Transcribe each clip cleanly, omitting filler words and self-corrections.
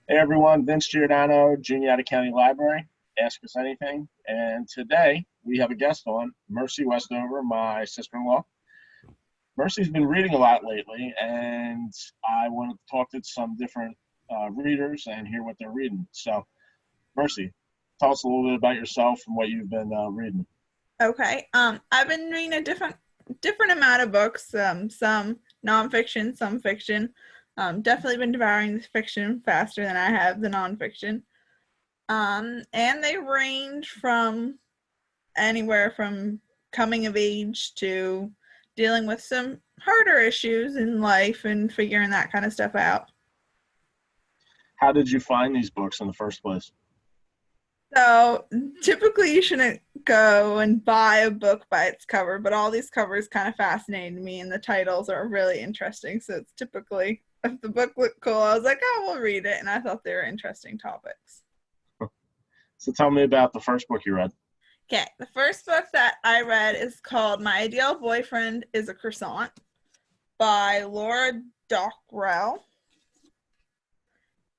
Hey everyone, Vince Giordano, Juniata County Library. Ask us anything. And today we have a guest on, Mercy Westover, my sister-in-law. Mercy's been reading a lot lately, and I wanted to talk to some different readers and hear what they're reading. So, Mercy, tell us a little bit about yourself and what you've been reading. Okay. I've been reading a different amount of books. Some nonfiction, some fiction. Definitely been devouring the fiction faster than I have the nonfiction. And they range from anywhere from coming of age to dealing with some harder issues in life and figuring that kind of stuff out. How did you find these books in the first place? So typically you shouldn't go and buy a book by its cover, but all these covers kind of fascinated me and the titles are really interesting. So it's typically if the book looked cool, I was like, oh, we'll read it. And I thought they were interesting topics. So, tell me about the first book you read. Okay, the first book that I read is called My Ideal Boyfriend is a Croissant by Laura Dockrill.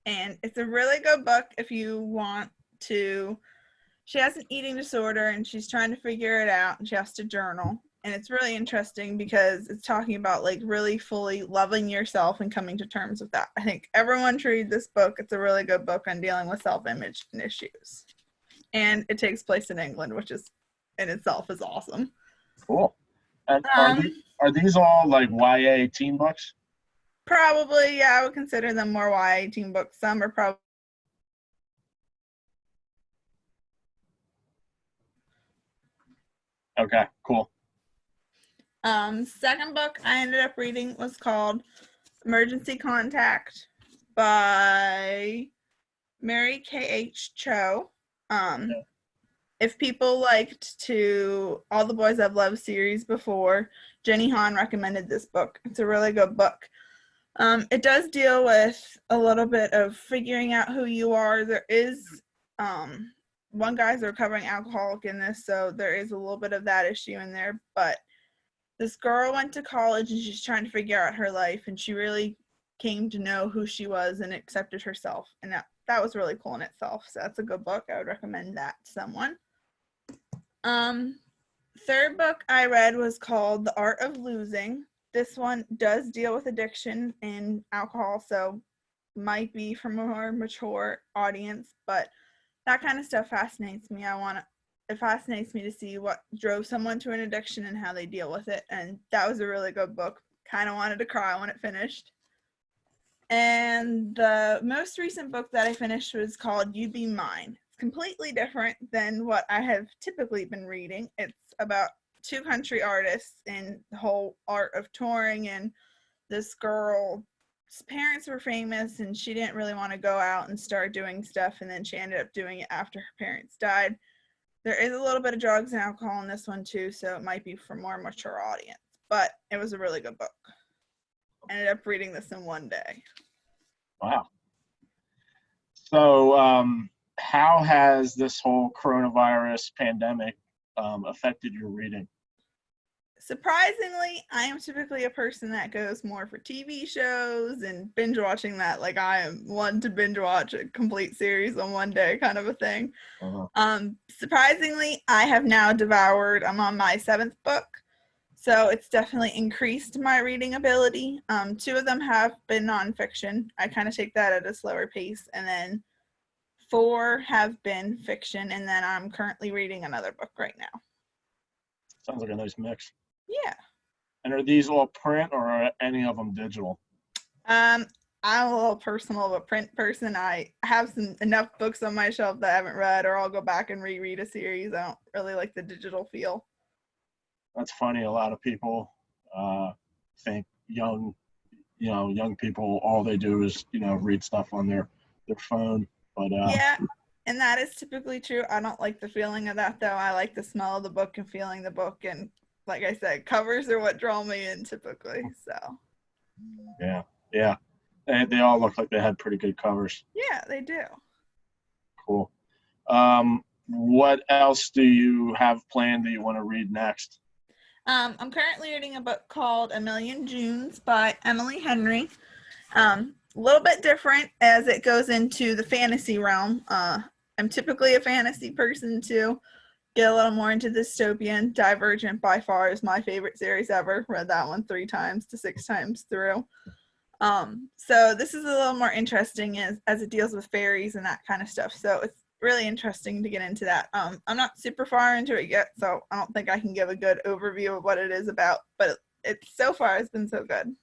And it's a really good book if you want to. She has an eating disorder and she's trying to figure it out and she has to journal. And it's really interesting because it's talking about like really fully loving yourself and coming to terms with that. I think everyone should read this book. It's a really good book on dealing with self-image and issues. And it takes place in England, which is in itself is awesome. Cool. And Um, are these all like YA teen books? Probably, yeah, I would consider them more YA teen books. Some are probably. Okay, cool. Second book I ended up reading was called Emergency Contact by Mary K.H. Cho. If people liked to All the Boys I've Loved series before, Jenny Hahn recommended this book. It's a really good book. It does deal with a little bit of figuring out who you are. There is one guy's a recovering alcoholic in this, so there is a little bit of that issue in there. But this girl went to college and she's trying to figure out her life, and she really came to know who she was and accepted herself. And that was really cool in itself. So that's a good book. I would recommend that to someone. Um, Third book I read was called The Art of Losing. This one does deal with addiction and alcohol, so might be for a more mature audience, but that kind of stuff fascinates me. It fascinates me to see what drove someone to an addiction and how they deal with it. And that was a really good book. Kind of wanted to cry when it finished. And the most recent book that I finished was called You Be Mine. It's completely different than what I have typically been reading. It's about two country artists and the whole art of touring, and this girl's parents were famous and she didn't really want to go out and start doing stuff, and then she ended up doing it after her parents died. There is a little bit of drugs and alcohol in this one too, so it might be for more mature audience, but it was a really good book. I ended up reading this in one day. Wow. So, how has this whole coronavirus pandemic affected your reading? Surprisingly, I am typically a person that goes more for TV shows and binge watching that. Like I am one to binge watch a complete series on one day kind of a thing. Uh-huh. Surprisingly, I have now devoured, I'm on my seventh book. So it's definitely increased my reading ability. Two of them have been nonfiction. I kind of take that at a slower pace. And then four have been fiction. And then I'm currently reading another book right now. Sounds like a nice mix. Yeah. And are these all print or are any of them digital? I'm a little personal of a print person. I have enough books on my shelf that I haven't read, or I'll go back and reread a series. I don't really like the digital feel. That's funny. A lot of people think young people, all they do is, read stuff on their phone. But Yeah, and that is typically true. I don't like the feeling of that though. I like the smell of the book and feeling the book, and like I said, covers are what draw me in typically. So yeah, yeah, they all look like they had pretty good covers. yeah, they do. Cool. What else do you have planned that you want to read next? I'm currently reading a book called A Million Junes by Emily Henry. A little bit different as it goes into the fantasy realm. I'm typically a fantasy person too. Get a little more into dystopian. Divergent by far is my favorite series ever. Read that one 3 times to 6 times through. So this is a little more interesting as it deals with fairies and that kind of stuff. So it's really interesting to get into that. I'm not super far into it yet, so I don't think I can give a good overview of what it is about, but it's so far it's been so good.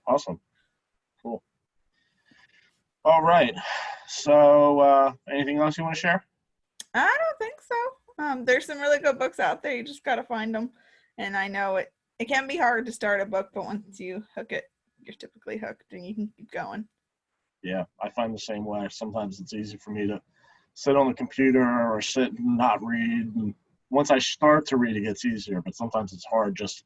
Awesome. Cool. All right. So anything else you want to share? I don't think so. There's some really good books out there. You just got to find them. And I know it can be hard to start a book, but once you hook it, you're typically hooked and you can keep going. Yeah, I find the same way. Sometimes it's easy for me to sit on the computer or sit and not read. And once I start to read, it gets easier, but sometimes it's hard just,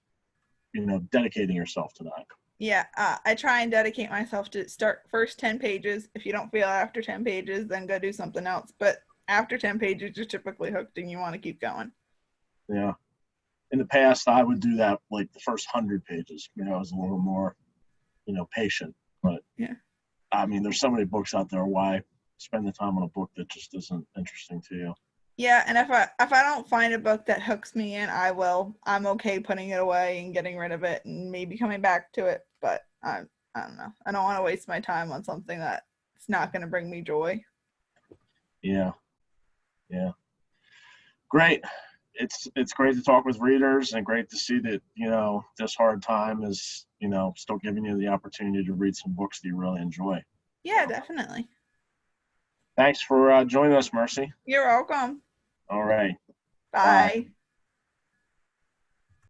dedicating yourself to that. Yeah, I try and dedicate myself to start first 10 pages. If you don't feel after 10 pages, then go do something else. But after 10 pages, you're typically hooked and you want to keep going. Yeah. In the past, I would do that like the first 100 pages. I was a little more, patient. But yeah, I mean, there's so many books out there. Why spend the time on a book that just isn't interesting to you? Yeah, and if I don't find a book that hooks me in, I'm okay putting it away and getting rid of it and maybe coming back to it. But I don't know. I don't want to waste my time on something that's not going to bring me joy. Yeah. Yeah. Great. It's great to talk with readers and great to see that, this hard time is, still giving you the opportunity to read some books that you really enjoy. Yeah, definitely. Thanks for joining us, Mercy. You're welcome. All right. Bye. Bye.